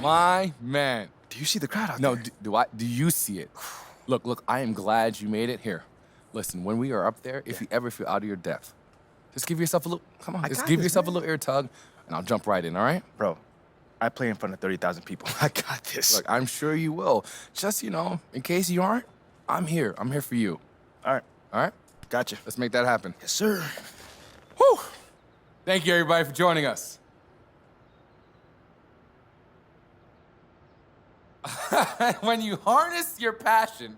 My man. Do you see the crowd out No, there? do you see it? Look, I am glad you made it here. Listen, when we are up there, if you ever feel out of your depth, just give yourself a little, come on, I just got give this, yourself man. a little ear tug, and I'll jump right in, all right? Bro, I play in front of 30,000 people. I got this. Look, I'm sure you will. Just, in case you aren't, I'm here. I'm here for you, All right, all right? gotcha. Let's make that happen. Yes, sir. Whew. Thank you, everybody, for joining us. When you harness your passion,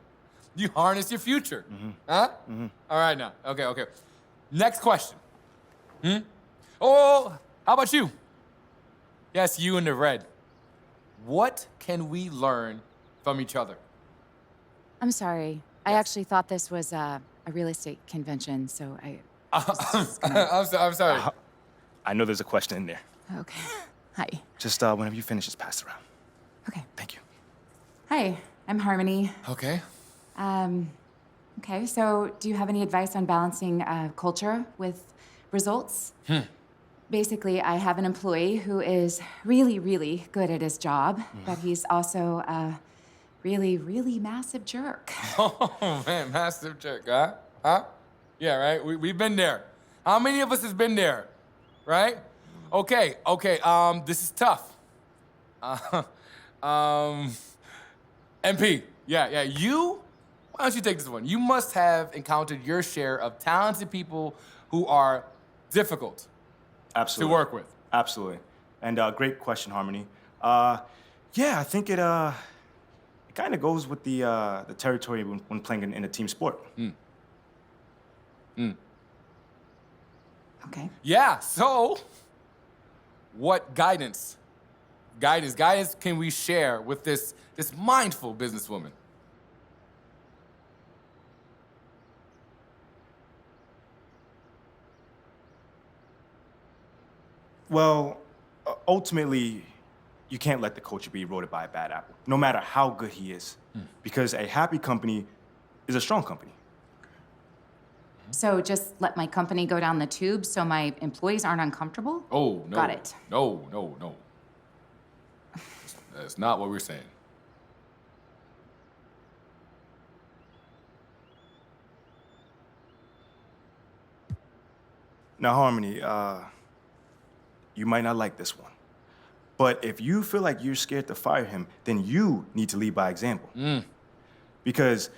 you harness your future. Huh? All right, now. Okay. Next question. Oh, how about you? Yes, you in the red. What can we learn from each other? I'm sorry. I actually thought this was a real estate convention, so I. I'm sorry. I know there's a question in there. Okay. Hi. Just whenever you finish, just pass it around. Okay. Thank you. Hi, I'm Harmony. Okay. Okay, so do you have any advice on balancing culture with results? Basically, I have an employee who is really, really good at his job, but he's also a really, really massive jerk. Oh, man, massive jerk, huh? Yeah, right? We've been there. How many of us has been there, right? Okay, this is tough. MP, yeah, why don't you take this one? You must have encountered your share of talented people who are difficult Absolutely. to work with. Absolutely. And great question, Harmony. Yeah, I think it kind of goes with the territory when playing in a team sport. Okay. Yeah, so what guidance can we share with this mindful businesswoman? Well, ultimately, you can't let the culture be eroded by a bad apple, no matter how good he is. Because a happy company is a strong company. So just let my company go down the tube so my employees aren't uncomfortable? Oh, no. Got it. No. That's not what we're saying. Now, Harmony, you might not like this one. But if you feel like you're scared to fire him, then you need to lead by example. Because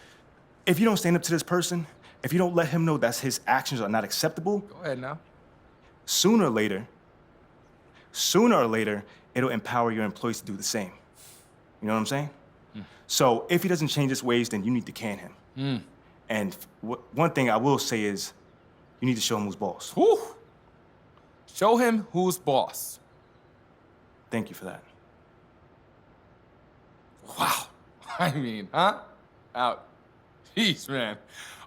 if you don't stand up to this person, if you don't let him know that his actions are not acceptable, Go ahead now. sooner or later, it'll empower your employees to do the same. You know what I'm saying? So if he doesn't change his ways, then you need to can him. And one thing I will say is, you need to show him who's boss. Whew. Show him who's boss. Thank you for that. Wow. I mean, huh? Out. Jeez, man.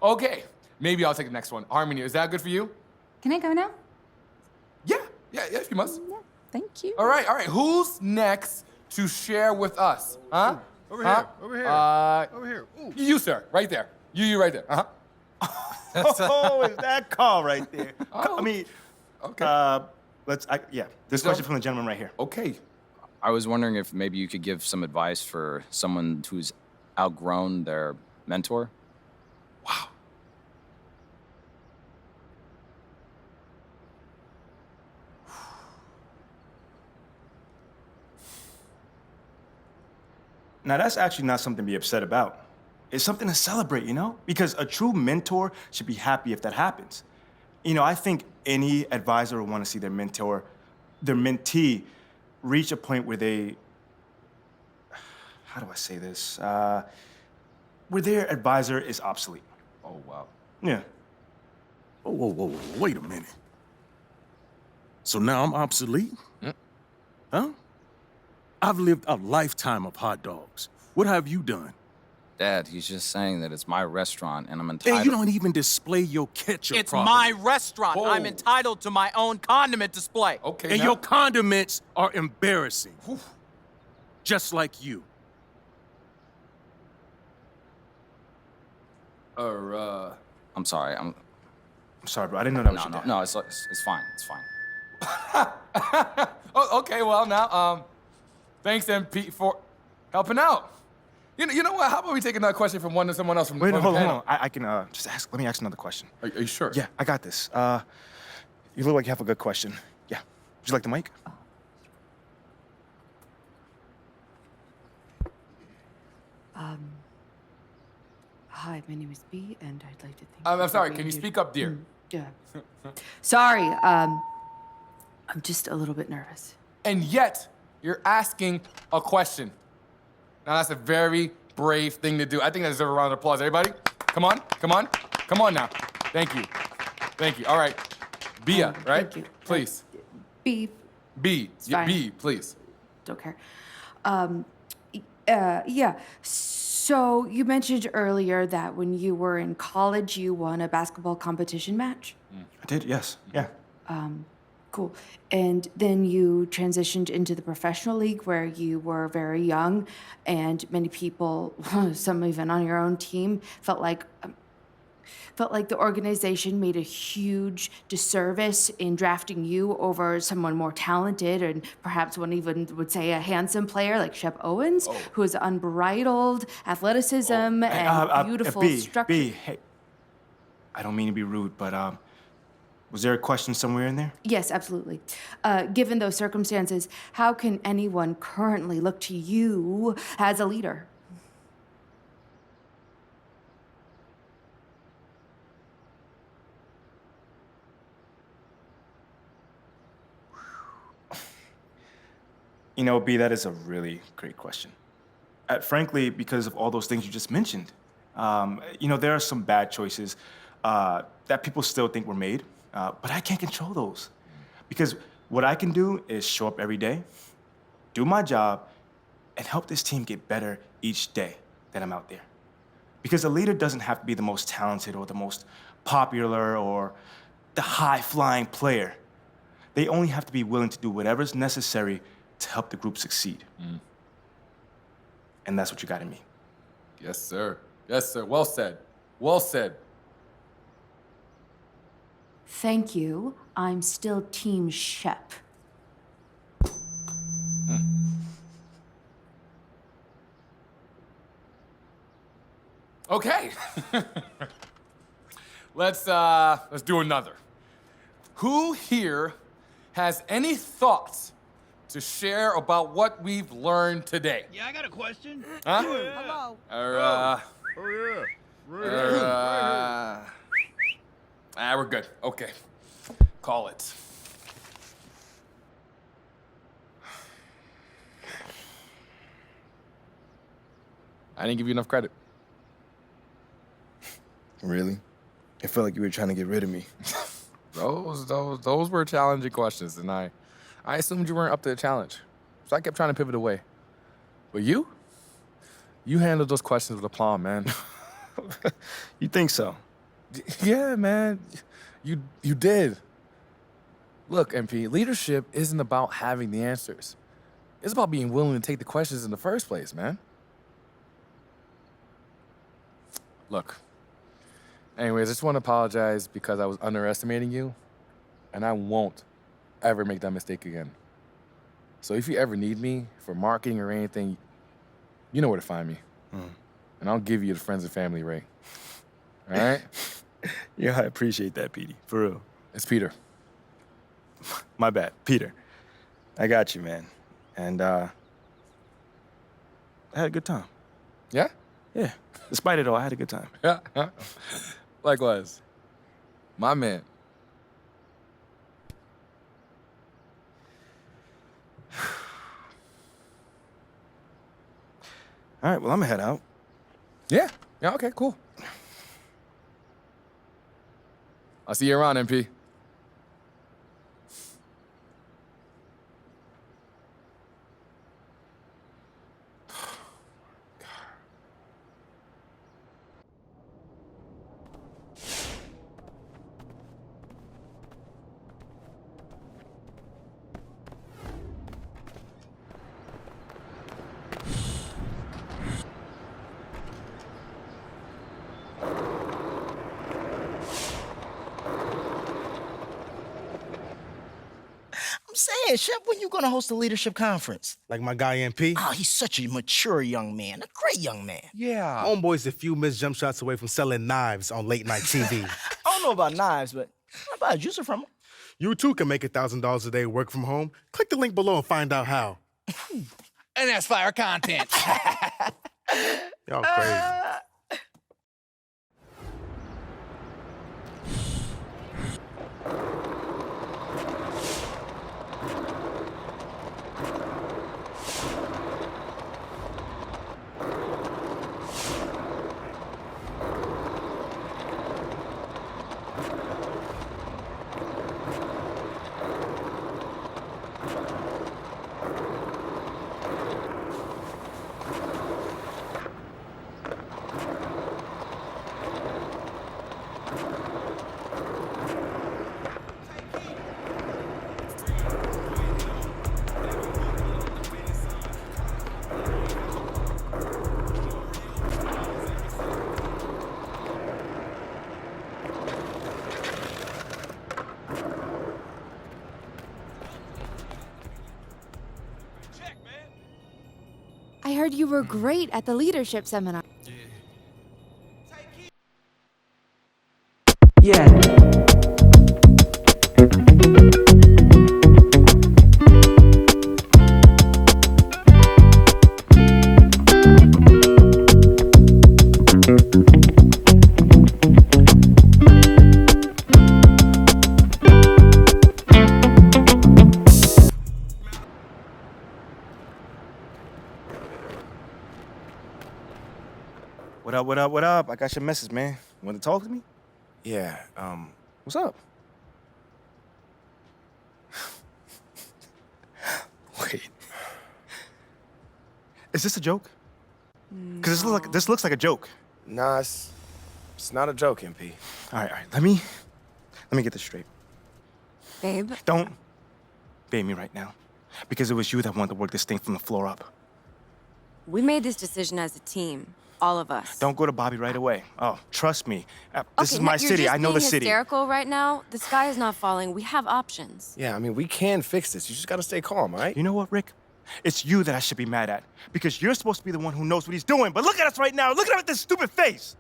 Okay, maybe I'll take the next one. Harmony, is that good for you? Can I go now? Yeah, you must. Yeah, thank you. All right. Who's next to share with us? Huh? Over Huh? here. Over here. Over here. Ooh. You, sir, right there. You right there. Uh-huh. Oh, is that call right there? Oh. I mean, Okay. this question from the gentleman right here. Okay. I was wondering if maybe you could give some advice for someone who's outgrown their mentor. Wow. Now, that's actually not something to be upset about. It's something to celebrate, you know? Because a true mentor should be happy if that happens. I think any advisor would want to see their mentee, reach a point where they, how do I say this? Where their advisor is obsolete. Oh, wow. Yeah. Whoa. Wait a minute. So now I'm obsolete? Huh? I've lived a lifetime of hot dogs. What have you done? Dad, he's just saying that it's my restaurant and I'm entitled. And you don't even display your ketchup It's properly. my restaurant. Whoa. I'm entitled to my own condiment display. Okay. And now. your condiments are embarrassing. Just like you. I'm sorry. I'm sorry, bro. I didn't know that was your dad. No. It's fine. It's fine. Oh, okay. Well, now, Thanks, MP, for helping out. You know what? How about we take another question from someone else from Wait, the hold on, panel? hold on. I can just ask. Let me ask another question. Are you sure? Yeah, I got this. You look like you have a good question. Yeah. Would you like the mic? Hi, my name is B, and I'd like to thank I'm you for sorry. being Can you here. speak up, dear? Yeah. Sorry, I'm just a little bit nervous. And yet, you're asking a question. Now, that's a very brave thing to do. I think that deserves a round of applause. Everybody, come on, come on, come on now. Thank you. Thank you. All right. Bia, right? Thank you. Please. B, B. fine. B, please. don't care. Yeah. So you mentioned earlier that when you were in college, you won a basketball competition match. I did, yes. Yeah. Cool. And then you transitioned into the professional league where you were very young, and many people, some even on your own team, felt like the organization made a huge disservice in drafting you over someone more talented, and perhaps one even would say a handsome player like Shep Owens, who has unbridled athleticism and beautiful structure. B, hey. I don't mean to be rude, but was there a question somewhere in there? Yes, absolutely. Given those circumstances, how can anyone currently look to you as a leader? You know, B, that is a really great question. Frankly, because of all those things you just mentioned. There are some bad choices that people still think were made, but I can't control those. Because what I can do is show up every day, do my job, and help this team get better each day that I'm out there. Because a leader doesn't have to be the most talented or the most popular or the high-flying player. They only have to be willing to do whatever's necessary to help the group succeed. And that's what you got in me. Yes, sir. Yes, sir. Well said. Well said. Thank you. I'm still Team Shep. Okay. Let's do another. Who here has any thoughts to share about what we've learned today? Yeah, I got a question. Huh? Hello. We're good. Okay. Call it. I didn't give you enough credit. Really? I felt like you were trying to get rid of me. Those were challenging questions, and I assumed you weren't up to the challenge. So I kept trying to pivot away. But you handled those questions with aplomb, man. You think so? Yeah, man. You did. Look, MP, leadership isn't about having the answers. It's about being willing to take the questions in the first place, man. Look. Anyways, I just want to apologize because I was underestimating you, and I won't ever make that mistake again. So if you ever need me for marketing or anything, you know where to find me. And I'll give you the friends and family, Ray. All right? Yeah, I appreciate that, Petey. For real. It's Peter. My bad. Peter. I got you, man. And I had a good time. Yeah? Yeah. Despite it all, I had a good time. Yeah. Likewise. My man. All right, well, I'm gonna head out. Yeah. Yeah, okay, cool. I'll see you around, MP. Man, Chef, when you gonna host a leadership conference? Like my guy MP? Oh, he's such a mature young man, a great young man. Yeah. Homeboy's a few missed jump shots away from selling knives on late night TV. I don't know about knives, but I buy a juicer from him. You too can make $1,000 a day work from home. Click the link below and find out how. And that's fire content. Y'all crazy. I heard you were great at the leadership seminar. Yeah. What up, what up, what up? I got your message, man. You want to talk to me? Yeah. What's up? Wait. Is this a joke? Because this looks like a joke. Nah, it's not a joke, MP. All right. Let me get this straight. Babe, Don't bait me right now. Because it was you that wanted to work this thing from the floor up. we made this decision as a team, all of us. Don't go to Bobby right away. Oh, trust me. This is Okay, my you're city. just I know the being city. hysterical right now. The sky is not falling. We have options. Yeah, I mean, we can fix this. You just gotta stay calm, all right? You know what, Rick? It's you that I should be mad at. Because you're supposed to be the one who knows what he's doing. But look at us right now. Look at him with this stupid face.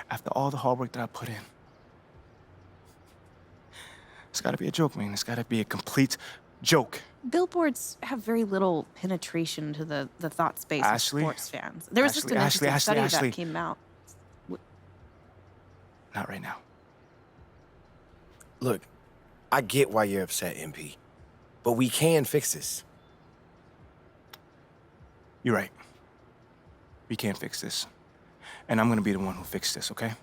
After all the hard work that I put in. It's gotta be a joke, man. It's gotta be a complete joke. Billboards have very little penetration into the thought space Ashley? of sports fans. There was just an interesting study that came out. Not right now. Look, I get why you're upset, MP. But we can fix this. You're right. We can't fix this. And I'm gonna be the one who fixes this, okay?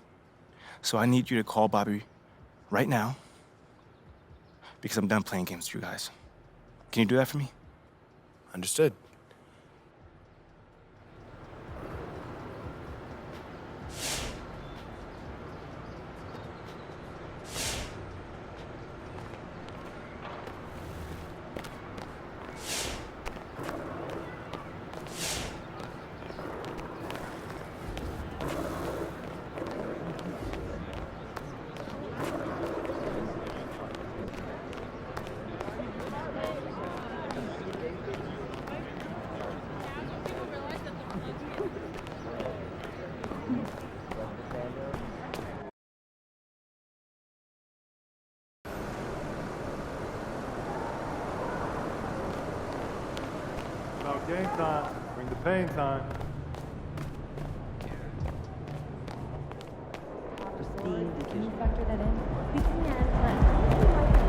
So I need you to call Bobby right now because I'm done playing games with you guys. Can you do that for me? Understood. About game time. Bring the pain time. Can you factor that in? We can,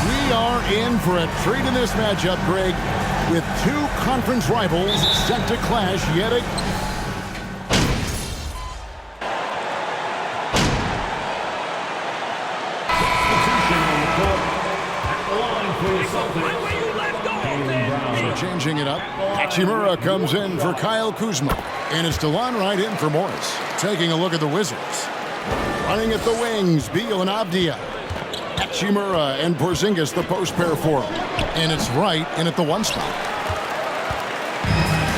We are in for a treat in this matchup, Greg, with two conference rivals set to clash yet again. So changing it up, Hachimura comes in for Kyle Kuzma. And it's DeLon Wright in for Morris. Taking a look at the Wizards. Running at the wings, Beal and Avdia. Hachimura and Porzingis, the post pair for him. And it's Wright in at the 1 spot.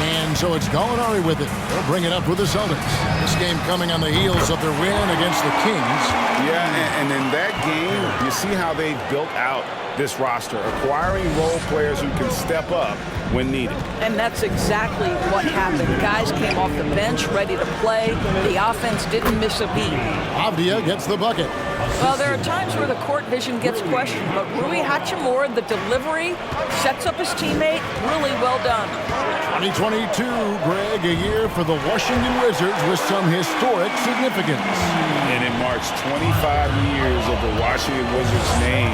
And so it's Gallinari with it. They'll bring it up with the Celtics. This game coming on the heels of their win against the Kings. Yeah, and in that game, you see how they built out this roster, acquiring role players who can step up when needed. And that's exactly what happened. Guys came off the bench ready to play. The offense didn't miss a beat. Avdia gets the bucket. Well, there are times where the court vision gets questioned, but Rui Hachimura, the delivery, sets up his teammate. Really well done. 2022, Greg, a year for the Washington Wizards with some historic significance. And it marks 25 years of the Washington Wizards name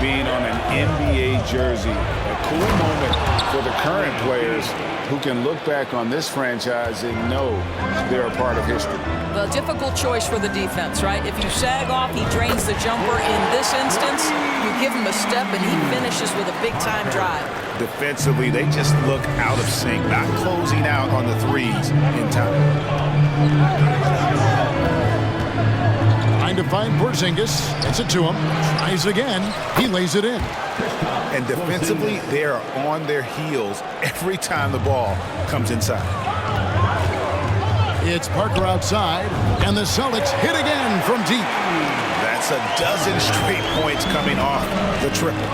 being on an NBA jersey. A cool moment for the current players who can look back on this franchise and know they're a part of history. The difficult choice for the defense, right? If you sag off, he drains the jumper. In this instance, you give him a step and he finishes with a big-time drive. Defensively, they just look out of sync, not closing out on the threes in time. Trying to find Porzingis. Gets it to him. Tries again. He lays it in. And defensively, they are on their heels every time the ball comes inside. It's Parker outside, and the Celtics hit again from deep. That's a dozen straight points coming off the triple.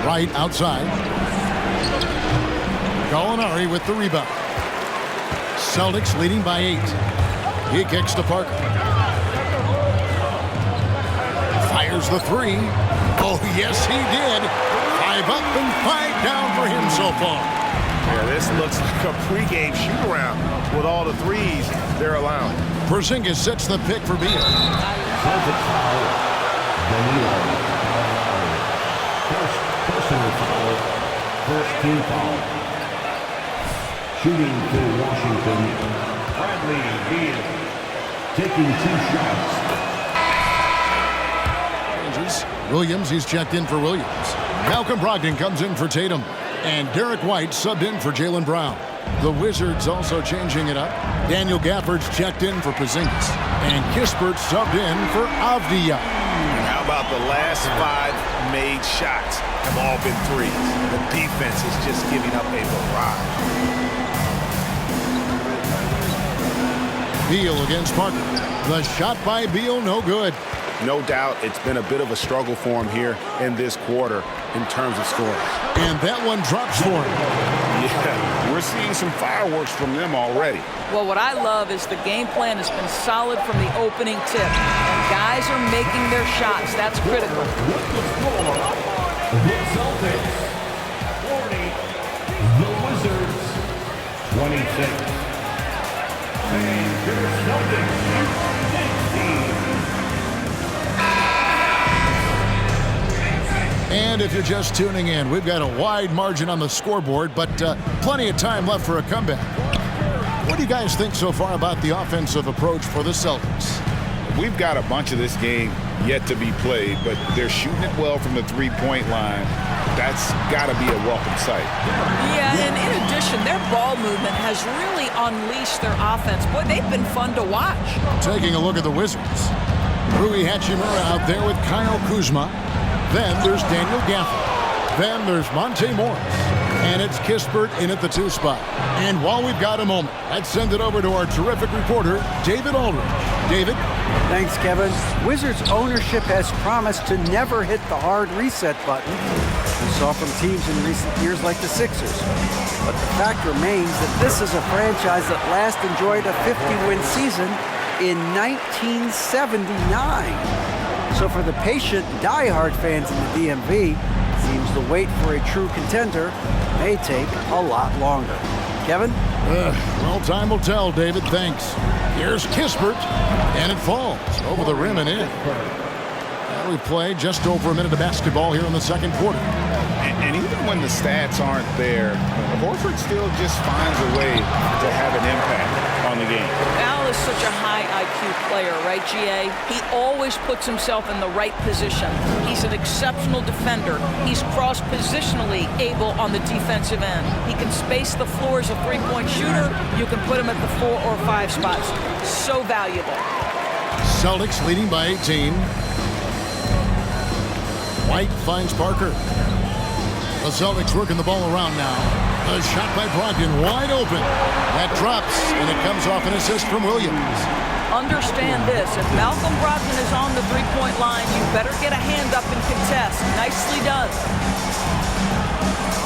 Right outside. Gallinari with the rebound. Celtics leading by 8. He kicks to Parker. Fires the 3. Oh, yes, he did. 5 up and 5 down for him so far. Yeah, this looks like a pregame shoot-around with all the threes they're allowing. Porzingis sets the pick for Beal. Personal foul, first team foul. Shooting for Washington, Bradley Beal, taking 2 shots. Williams, he's checked in for Williams. Malcolm Brogdon comes in for Tatum. And Derek White subbed in for Jaylen Brown. The Wizards also changing it up. Daniel Gafford's checked in for Porzingis. And Kispert subbed in for Avdia. And how about the last 5 made shots have all been threes? The defense is just giving up a barrage. Beal against Parker. The shot by Beal, no good. No doubt it's been a bit of a struggle for him here in this quarter in terms of scoring. And that one drops for him. Yeah, we're seeing some fireworks from them already. Well, what I love is the game plan has been solid from the opening tip. And guys are making their shots. That's critical. The Celtics 40, the Wizards 26. And the Celtics 16. And if you're just tuning in, we've got a wide margin on the scoreboard, but plenty of time left for a comeback. What do you guys think so far about the offensive approach for the Celtics? We've got a bunch of this game yet to be played, but they're shooting it well from the three-point line. That's got to be a welcome sight. Yeah, and in addition, their ball movement has really unleashed their offense. Boy, they've been fun to watch. Taking a look at the Wizards. Rui Hachimura out there with Kyle Kuzma. Then there's Daniel Gafford. Then there's Monte Morris. And it's Kispert in at the 2 spot. And while we've got a moment, let's send it over to our terrific reporter, David Aldridge. David? Thanks, Kevin. Wizards ownership has promised to never hit the hard reset button we saw from teams in recent years like the Sixers. But the fact remains that this is a franchise that last enjoyed a 50-win season in 1979. So for the patient, die-hard fans in the DMV, seems the wait for a true contender may take a lot longer. Kevin? Well, time will tell, David. Thanks. Here's Kispert, and it falls over the rim and in. Well, we played just over a minute of basketball here in the second quarter. And even when the stats aren't there, Horford still just finds a way to have an impact on the game. Al is such a high IQ player, right, GA? He always puts himself in the right position. He's an exceptional defender. He's cross-positionally able on the defensive end. He can space the floor as a three-point shooter. You can put him at the 4 or 5 spots. So valuable. Celtics leading by 18. White finds Parker. The Celtics working the ball around now. A shot by Brogdon, wide open. That drops, and it comes off an assist from Williams. Understand this. If Malcolm Brogdon is on the three-point line, you better get a hand up and contest. Nicely done.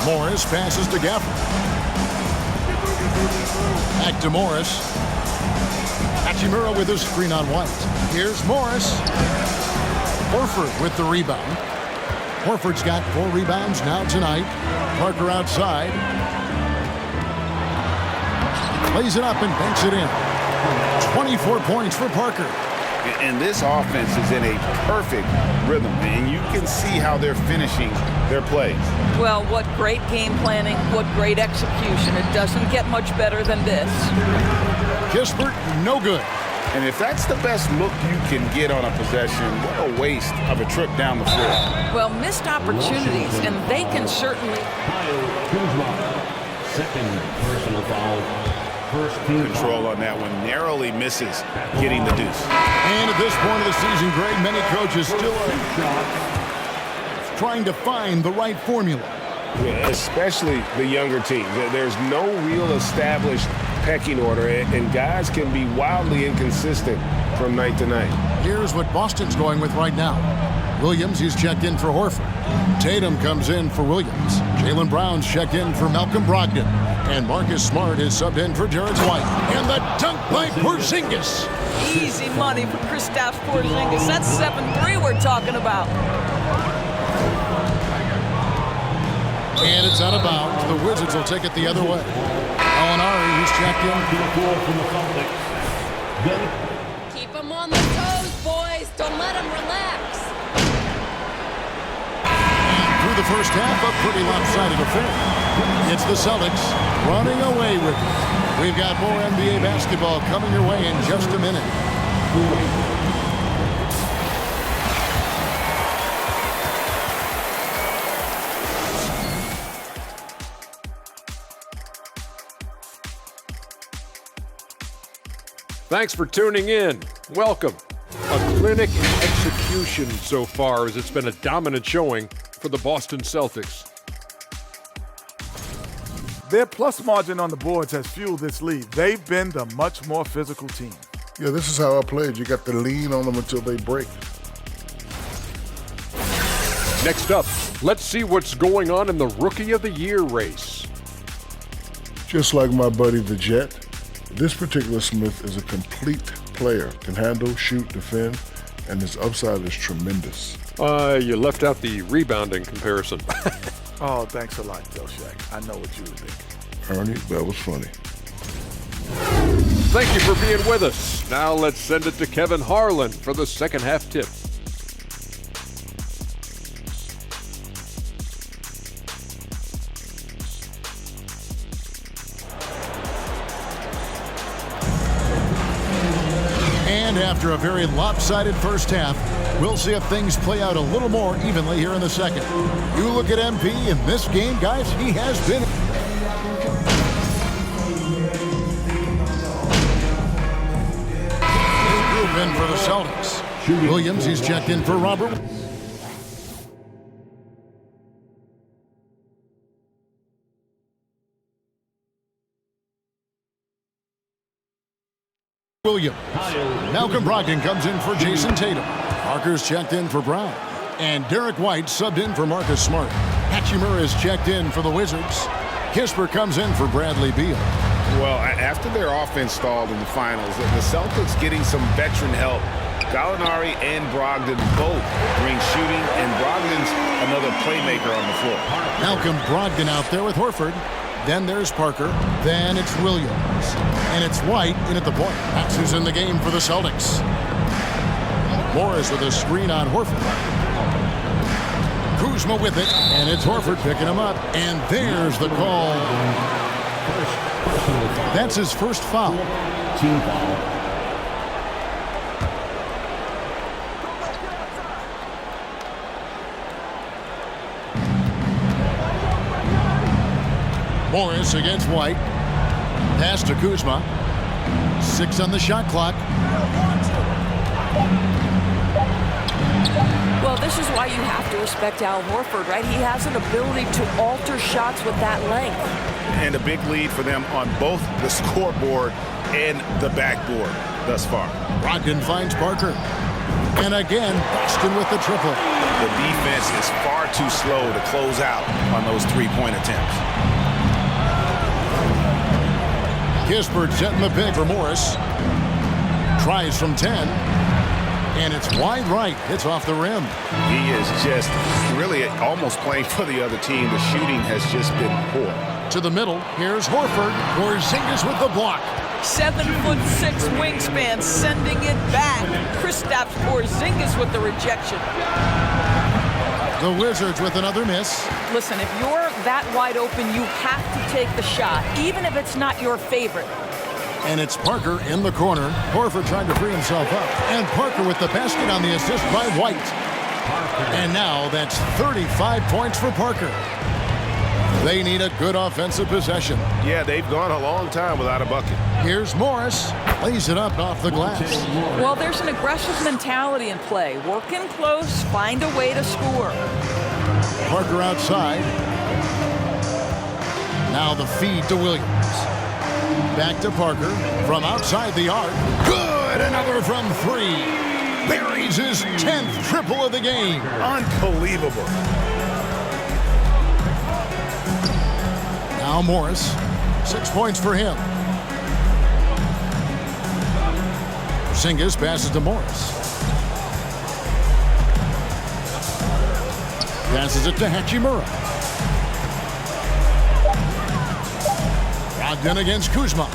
Morris passes to Gafford. Back to Morris. Hachimura with a screen on White. Here's Morris. Horford with the rebound. Horford's got 4 rebounds now tonight. Parker outside. Plays it up and banks it in. 24 points for Parker. And this offense is in a perfect rhythm, and you can see how they're finishing their plays. Well, what great game planning, what great execution. It doesn't get much better than this. Kispert, no good. And if that's the best look you can get on a possession, what a waste of a trip down the floor. Well, missed opportunities, and they can certainly... Kyle Kuzma, second personal foul. First team Control on that one, narrowly misses getting the deuce. And at this point of the season, Greg, many coaches still are trying to find the right formula. Yeah, especially the younger teams. There's no real established pecking order, and guys can be wildly inconsistent from night to night. Here's what Boston's going with right now. Williams, he's checked in for Horford. Tatum comes in for Williams. Jaylen Brown's checked in for Malcolm Brogdon. And Marcus Smart is subbed in for Derek White. And the dunk by Porzingis. Easy money for Kristaps Porzingis. That's 7-3 we're talking about. And it's out of bounds. The Wizards will take it the other way. Gallinari, he's checked in. Keep them on the toes, boys. Don't let them relax. And through the first half, a pretty lopsided affair. It's the Celtics running away with it. We've got more NBA basketball coming your way in just a minute. Thanks for tuning in. Welcome. A clinic in execution so far, as it's been a dominant showing for the Boston Celtics. Their plus margin on the boards has fueled this lead. They've been the much more physical team. Yeah, this is how I played. You got to lean on them until they break. Next up, let's see what's going on in the Rookie of the Year race. Just like my buddy the Jet, this particular Smith is a complete player. Can handle, shoot, defend, and his upside is tremendous. You left out the rebounding comparison. Oh, thanks a lot, Del Shaq. I know what you would think. Ernie, that was funny. Thank you for being with us. Now let's send it to Kevin Harlan for the second half tip. And after a very lopsided first half, we'll see if things play out a little more evenly here in the second. You look at MP in this game, guys, he has been... Group in for the Celtics. Williams, he's checked in for Robert. Williams. Malcolm Brogdon comes in for Jason Tatum. Parker's checked in for Brown. And Derek White subbed in for Marcus Smart. Hachimura is checked in for the Wizards. Kispert comes in for Bradley Beal. Well, after their offense stalled in the finals, the Celtics getting some veteran help. Gallinari and Brogdon both bring shooting, and Brogdon's another playmaker on the floor. Malcolm Brogdon out there with Horford. Then there's Parker. Then it's Williams. And it's White in at the point. That's who's in the game for the Celtics. Morris with a screen on Horford. Kuzma with it. And it's Horford picking him up. And there's the call. That's his first foul. team foul. Morris against White. Pass to Kuzma. 6 on the shot clock. Well, this is why you have to respect Al Horford, right? He has an ability to alter shots with that length. And a big lead for them on both the scoreboard and the backboard thus far. Brogdon finds Parker. And again, Boston with the triple. The defense is far too slow to close out on those three-point attempts. Kispert setting the pick for Morris. Tries from 10. And it's wide right. Hits off the rim. He is just really almost playing for the other team. The shooting has just been poor. To the middle. Here's Horford. Porzingis with the block. 7'6" wingspan, sending it back. Kristaps Porzingis with the rejection. The Wizards with another miss. Listen, if you're that wide open, you have to take the shot, even if it's not your favorite. And it's Parker in the corner. Horford trying to free himself up. And Parker with the basket on the assist by White. And now that's 35 points for Parker. They need a good offensive possession. Yeah, they've gone a long time without a bucket. Here's Morris. Lays it up off the glass. Well, there's an aggressive mentality in play. Work in close, find a way to score. Parker outside. Now the feed to Williams. Back to Parker from outside the arc. Good! Another from 3. Buries his 10th triple of the game. Unbelievable. Now Morris. 6 points for him. Porzingis passes to Morris. Passes it to Hachimura. Brogdon against Kuzma.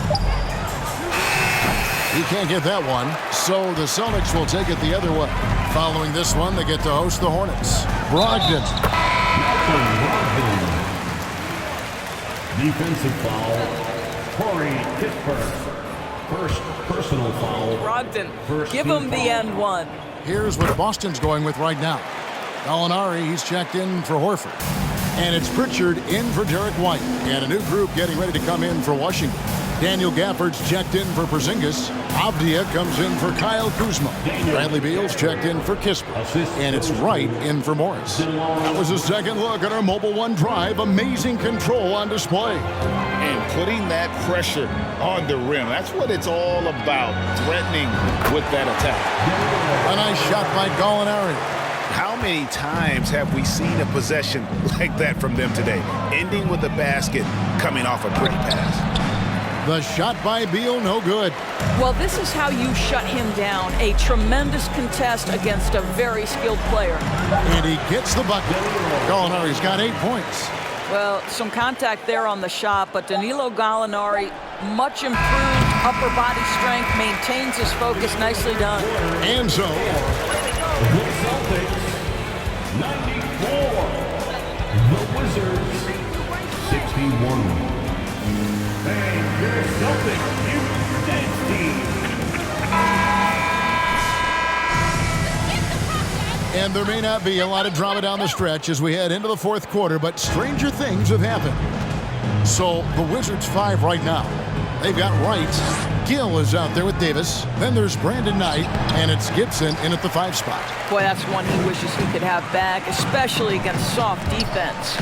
He can't get that one, so the Celtics will take it the other way. Following this one, they get to host the Hornets. Brogdon. Defensive foul. Corey Kispert. First personal foul. Brogdon, give him the end one. Here's what Boston's going with right now. Gallinari, he's checked in for Horford. And it's Pritchard in for Derek White. And a new group getting ready to come in for Washington. Daniel Gafford's checked in for Porzingis. Avdia comes in for Kyle Kuzma. Bradley Beal's checked in for Kispert. And it's Wright in for Morris. That was a second look at our Mobile One Drive. Amazing control on display. And putting that pressure on the rim. That's what it's all about, threatening with that attack. A nice shot by Gallinari. How many times have we seen a possession like that from them today? Ending with a basket, coming off a pretty pass. The shot by Beal, no good. Well, this is how you shut him down. A tremendous contest against a very skilled player. And he gets the bucket. Gallinari's got 8 points. Well, some contact there on the shot, but Danilo Gallinari, much improved upper body strength, maintains his focus. Nicely done. And so, The Celtics, 94. The Wizards, 61. And your Celtics, you team. and there may not be a lot of drama down the stretch as we head into the fourth quarter, but stranger things have happened. So the Wizards 5 right now. They've got Wright. Gill is out there with Davis. Then there's Brandon Knight, and it's Gibson in at the 5 spot. Boy, that's one he wishes he could have back, especially against soft defense.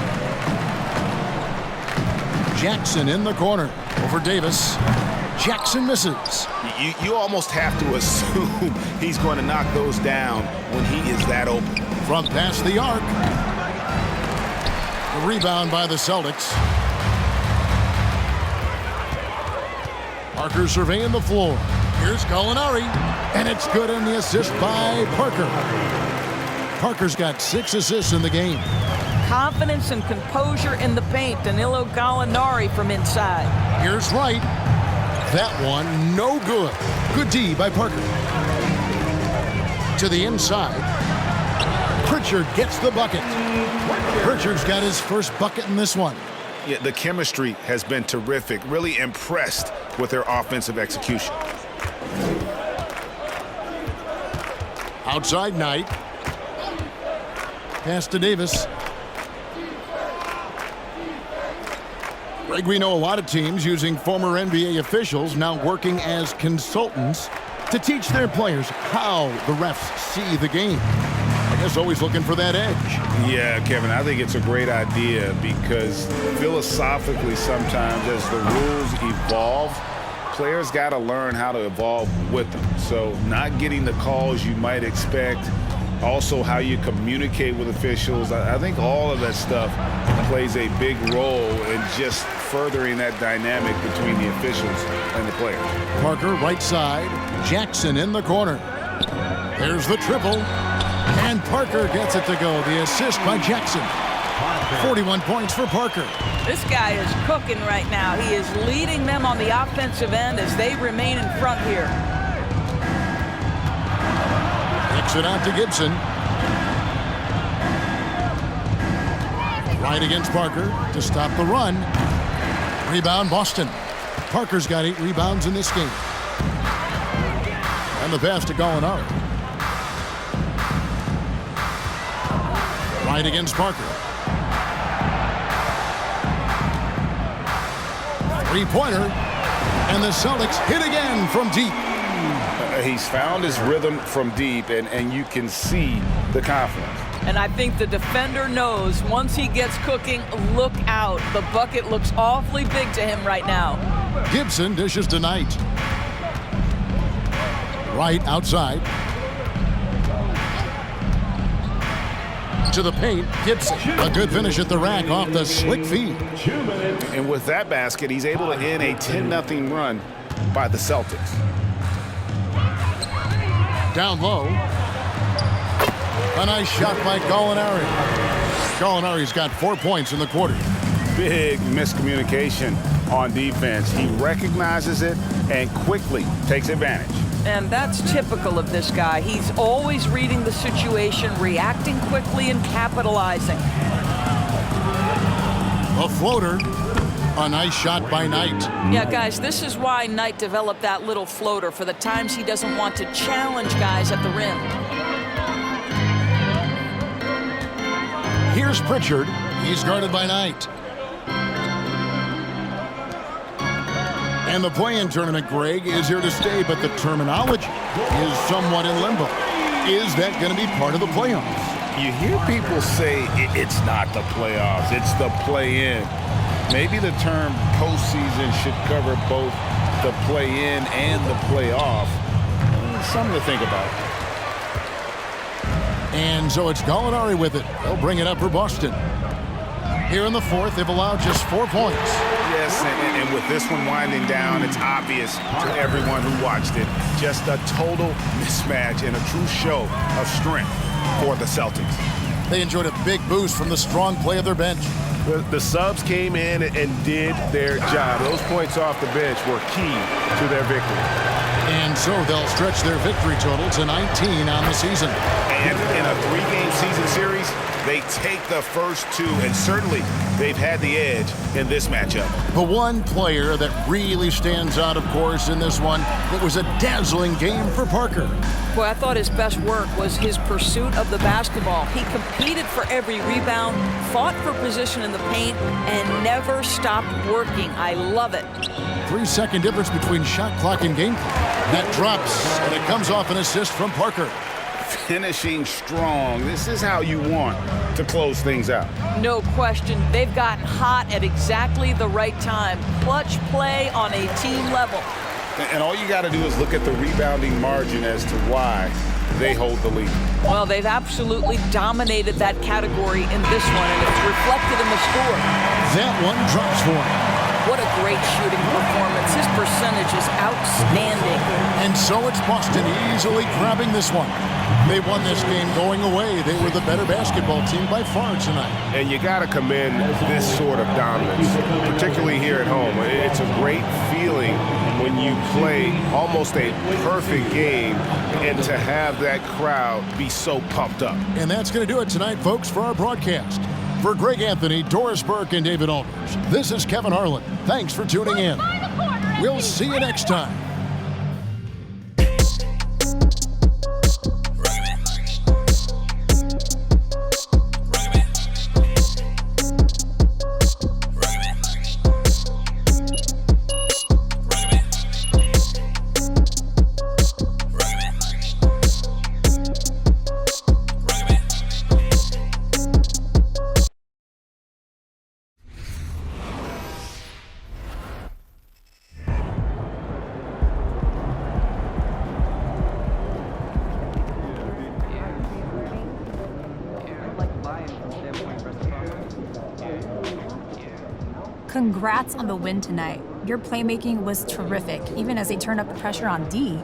Jackson in the corner over Davis. Jackson misses. You almost have to assume he's going to knock those down when he is that open. From past the arc. The rebound by the Celtics. Parker surveying the floor. Here's Gallinari. And it's good in the assist by Parker. Parker's got 6 assists in the game. Confidence and composure in the paint. Danilo Gallinari from inside. Here's Wright. That one, no good. Good D by Parker. To the inside. Pritchard gets the bucket. Pritchard's got his first bucket in this one. Yeah, the chemistry has been terrific. Really impressed with their offensive execution. Outside Knight. Pass to Davis. Greg, we know a lot of teams using former NBA officials now working as consultants to teach their players how the refs see the game. I guess always looking for that edge. Yeah, Kevin, I think it's a great idea because philosophically sometimes as the rules evolve, players got to learn how to evolve with them. So not getting the calls you might expect, also how you communicate with officials. I think all of that stuff plays a big role in just furthering that dynamic between the officials and the players. Parker right side, Jackson in the corner. There's the triple, and Parker gets it to go. The assist by Jackson. 41 points for Parker. This guy is cooking right now. He is leading them on the offensive end as they remain in front here. Kicks it out to Gibson. Right against Parker to stop the run. Rebound Boston. Parker's got 8 rebounds in this game. And the pass to Gallinari. Right against Parker. 3-pointer. And the Celtics hit again from deep. He's found his rhythm from deep, and you can see the confidence. And I think the defender knows once he gets cooking, look out. The bucket looks awfully big to him right now. Gibson dishes to Knight. Right outside. To the paint, Gibson. A good finish at the rack off the slick feed. And with that basket, he's able to end a 10-0 run by the Celtics. Down low. A nice shot by Gallinari. Gallinari's got 4 points in the quarter. Big miscommunication on defense. He recognizes it and quickly takes advantage. And that's typical of this guy. He's always reading the situation, reacting quickly, and capitalizing. A floater. A nice shot by Knight. Yeah, guys, this is why Knight developed that little floater, for the times he doesn't want to challenge guys at the rim. Here's Pritchard. He's guarded by Knight. And the play-in tournament, Greg, is here to stay, but the terminology is somewhat in limbo. Is that going to be part of the playoffs? You hear people say it's not the playoffs, it's the play-in. Maybe the term postseason should cover both the play-in and the playoff. Something to think about. And so it's Gallinari with it. They'll bring it up for Boston. Here in the fourth, they've allowed just 4 points. Yes, and with this one winding down, it's obvious to everyone who watched it. Just a total mismatch and a true show of strength for the Celtics. They enjoyed a big boost from the strong play of their bench. The subs came in and did their job. Those points off the bench were key to their victory. And so they'll stretch their victory total to 19 on the season. And in a 3-game season series, they take the first 2, and certainly they've had the edge in this matchup. The one player that really stands out, of course, in this one, it was a dazzling game for Parker. Boy, I thought his best work was his pursuit of the basketball. He competed for every rebound, fought for position in the paint, and never stopped working. I love it. 3-second difference between shot clock and game clock. That drops, and it comes off an assist from Parker. Finishing strong. This is how you want to close things out. No question. They've gotten hot at exactly the right time. Clutch play on a team level. And all you got to do is look at the rebounding margin as to why they hold the lead. Well, they've absolutely dominated that category in this one, and it's reflected in the score. That one drops for him. What a great shooting performance. His percentage is outstanding. And so it's Boston easily grabbing this one. They won this game going away. They were the better basketball team by far tonight. And you got to commend this sort of dominance, particularly here at home. It's a great feeling when you play almost a perfect game and to have that crowd be so pumped up. And that's going to do it tonight, folks, for our broadcast. For Greg Anthony, Doris Burke, and David Alders, this is Kevin Harlan. Thanks for tuning in. We'll see you next time. Congrats on the win tonight. Your playmaking was terrific, even as they turned up the pressure on D.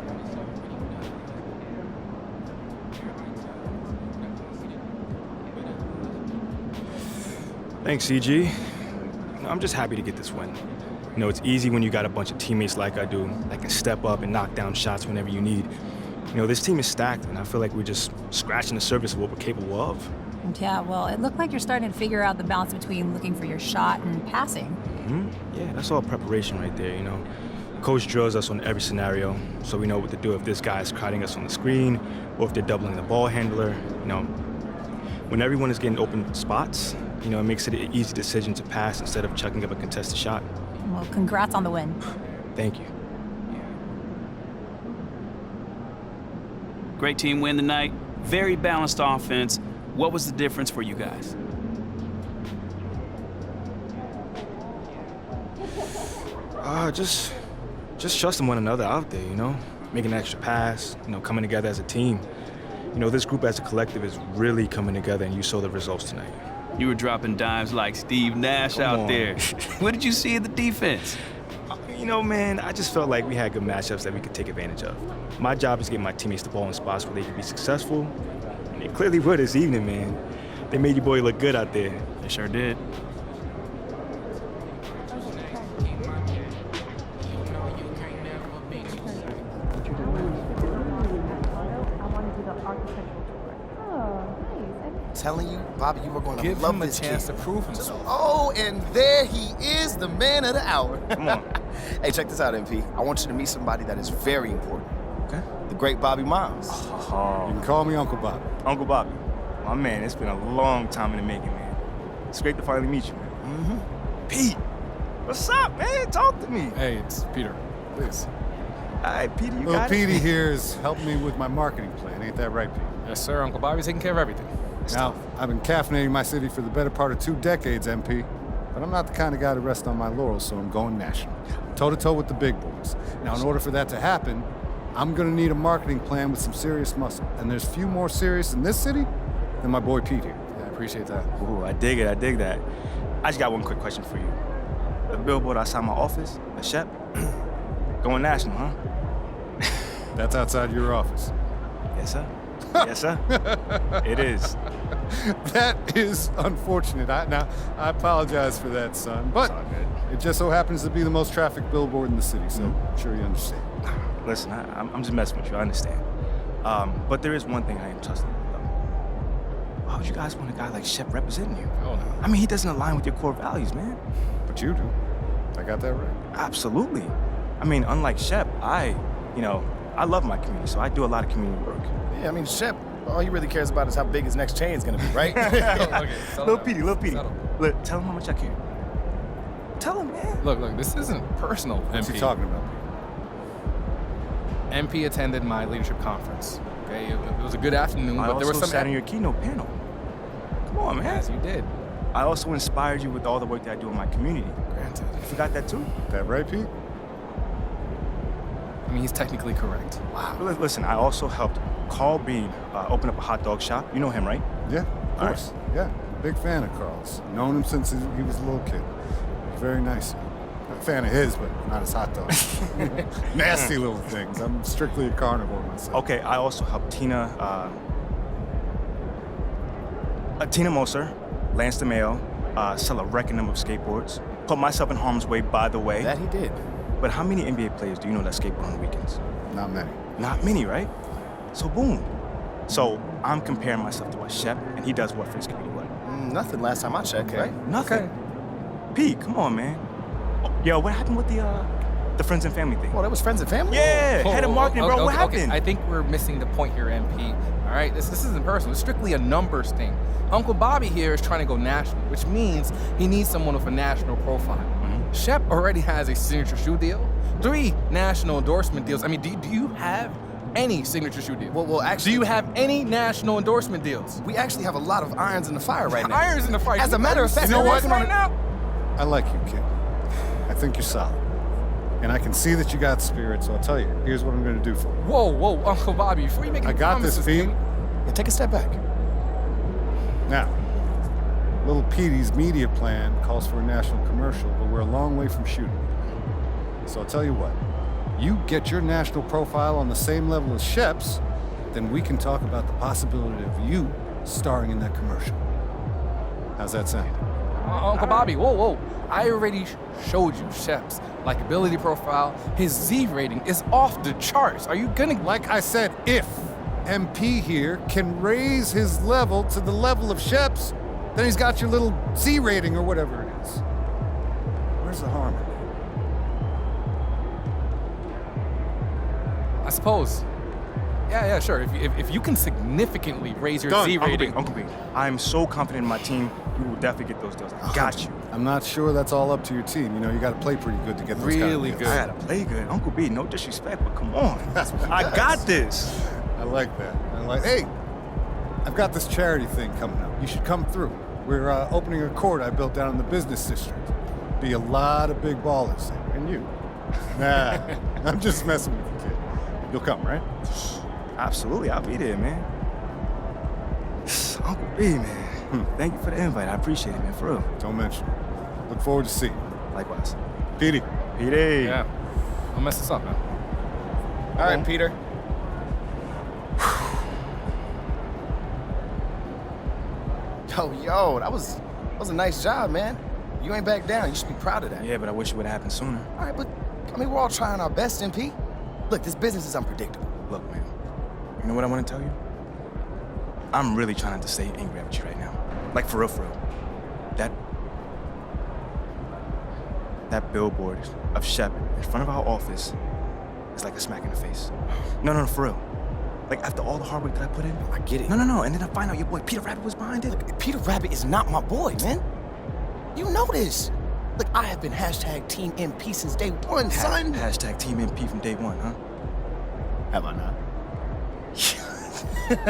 Thanks, CG. I'm just happy to get this win. You know, it's easy when you got a bunch of teammates like I do that can step up and knock down shots whenever you need. You know, this team is stacked, and I feel like we're just scratching the surface of what we're capable of. Yeah, well, it looked like you're starting to figure out the balance between looking for your shot and passing. Yeah, that's all preparation right there, you know. Coach drills us on every scenario, so we know what to do if this guy is crowding us on the screen or if they're doubling the ball handler. You know, when everyone is getting open spots, you know, it makes it an easy decision to pass instead of chucking up a contested shot. Well, congrats on the win. Thank you. Great team win tonight. Very balanced offense. What was the difference for you guys? Just trusting one another out there, you know? Making an extra pass, you know, coming together as a team. You know, this group as a collective is really coming together, and you saw the results tonight. You were dropping dimes like Steve Nash out there. What did you see in the defense? You know, man, I just felt like we had good matchups that we could take advantage of. My job is getting my teammates the ball in spots where they can be successful, and they clearly were this evening, man. They made your boy look good out there. They sure did. Telling you, Bobby, you were going to Give love him a this chance kid. to prove himself. Oh, and there he is, the man of the hour. Come on. Hey, check this out, MP. I want you to meet somebody that is very important. Okay. The great Bobby Miles. Oh. You can call me Uncle Bobby. Uncle Bobby. My man, it's been a long time in the making, man. It's great to finally meet you, man. Pete, what's up, man? Talk to me. Hey, it's Peter. Please. All right, Peter, you Little got it. Petey here is helping me with my marketing plan. Ain't that right, Pete? Yes, sir. Uncle Bobby's taking care of everything. Now, I've been caffeinating my city for the better part of 2 decades, MP. But I'm not the kind of guy to rest on my laurels, so I'm going national. Toe-to-toe with the big boys. Now, in order for that to happen, I'm gonna need a marketing plan with some serious muscle. And there's few more serious in this city than my boy Pete here. Yeah, I appreciate that. Ooh, I dig it, I dig that. I just got one quick question for you. The billboard outside my office, the Shep, going national, huh? That's outside your office. Yes, sir. Yes, sir. It is. That is unfortunate. I apologize for that, son. But it just so happens to be the most trafficked billboard in the city, so I'm sure you understand. Listen, I'm just messing with you. I understand. But there is one thing I am trusting with, though. Why would you guys want a guy like Shep representing you? Oh, no. I mean, he doesn't align with your core values, man. But you do. I got that right. Absolutely. I mean, unlike Shep, I love my community, so I do a lot of community work. Yeah, I mean, Shep, all he really cares about is how big his next chain is going to be, right? Little Petey. Look, tell him how much I care. Tell him, man. Look, this isn't personal, What's MP. he talking about? MP attended my leadership conference. Okay, it was a good afternoon, but there was some. sat in your keynote panel. Come on, man. Yes, you did. I also inspired you with all the work that I do in my community. Granted. You forgot that too? That right, Pete? I mean, he's technically correct. Wow. Listen, I also helped Carl Bean open up a hot dog shop. You know him, right? Yeah, of course. Yeah, big fan of Carl's. Known him since he was a little kid. Very nice. I'm a fan of his, but not his hot dogs. Nasty little things. I'm strictly a carnivore myself. Okay, I also helped Tina Moser, Lance DeMeo, sell a record number of skateboards. Put myself in harm's way, by the way. That he did. But how many NBA players do you know that skateboard on the weekends? Not many. Not many, right? So boom. So I'm comparing myself to a Shep, and he does what for his community? What? Nothing last time I checked, right? Nothing. Pete, come on, man. Yo, what happened with the friends and family thing? Oh, that was friends and family? Yeah, head of marketing, bro. What happened? I think we're missing the point here, MP. All right, this isn't personal. It's strictly a numbers thing. Uncle Bobby here is trying to go national, which means he needs someone with a national profile. Shep already has a signature shoe deal, 3 national endorsement deals. I mean, do you have any signature shoe deal? Well, actually, do you have any national endorsement deals? We actually have a lot of irons in the fire right now. Irons in the fire. As a matter of fact, you know what? right now. I like you, kid. I think you're solid. And I can see that you got spirit, so I'll tell you, here's what I'm gonna do for you. Whoa, Uncle Bobby, before you make any I got promises, this, Pete. Yeah, take a step back. Now, Little Petey's media plan calls for a national commercial, but we're a long way from shooting. So I'll tell you what. You get your national profile on the same level as Shep's, then we can talk about the possibility of you starring in that commercial. How's that sound? Uncle Bobby, whoa. I already showed you Shep's likability profile. His Z rating is off the charts. Are you gonna... Like I said, if MP here can raise his level to the level of Shep's, then he's got your little Z rating or whatever it is. Where's the harm in it? I suppose. Yeah, sure. If you can significantly raise your Z rating... Uncle B, I'm so confident in my team. We will definitely get those deals. I got you. I'm not sure that's all up to your team. You know, you got to play pretty good to get those Really kind of good. I gotta play good. Uncle B, no disrespect, but come on. I got this. I like that. Hey, I've got this charity thing coming up. You should come through. We're opening a court I built down in the business district. Be a lot of big ballers there. And you. Nah, I'm just messing with you, kid. You'll come, right? Absolutely, I'll be there, man. Uncle B, man. Thank you for the invite. I appreciate it, man, for real. Don't mention it. Look forward to seeing you. Likewise. Petey. Yeah. Don't mess this up, man. All right, Peter. Yo, that was a nice job, man. You ain't back down. You should be proud of that. Yeah, but I wish it would have happened sooner. All right, but I mean, we're all trying our best, MP. Look, this business is unpredictable. Look, man. You know what I want to tell you? I'm really trying not to stay angry at you right now. Like, for real, for real. That billboard of Shep in front of our office is like a smack in the face. No, for real. Like, after all the hard work that I put in. I get it. No. And then I find out your boy Peter Rabbit was behind it. Look, Peter Rabbit is not my boy, man. You know this. Look, I have been hashtag Team MP since day one, son. Hashtag Team MP from day one, huh? Have I not?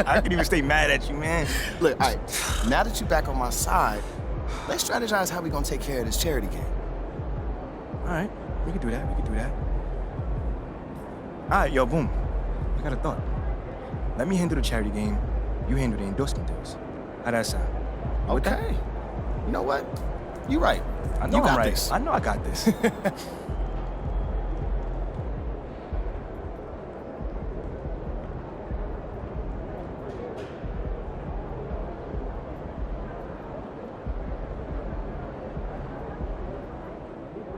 I can even stay mad at you, man. Look, all right, now that you're back on my side, let's strategize how we gonna take care of this charity game. All right, we can do that. All right, yo, boom. I got a thought. Let me handle the charity game. You handle the endorsement deals. How that sound? Okay. You know what? You're right. I know you I'm got right. this. I know I got this.